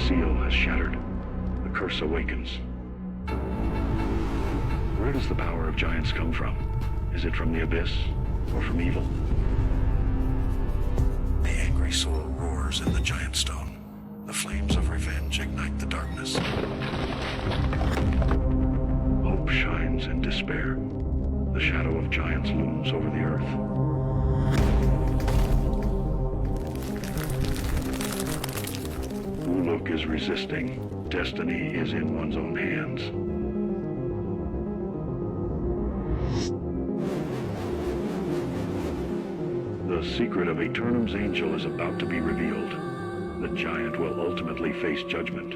seal has shattered. The curse awakens. Where does the power of giants come from? Is it from the abyss or from evil? The angry soul roars in the giant stone. The flames of revenge ignite the darkness. Hope shines in despair. The shadow of giants looms over the earth. Uluk is resisting. Destiny is in one's own hands. The secret of Eternum's angel is about to be revealed. The giant will ultimately face judgment.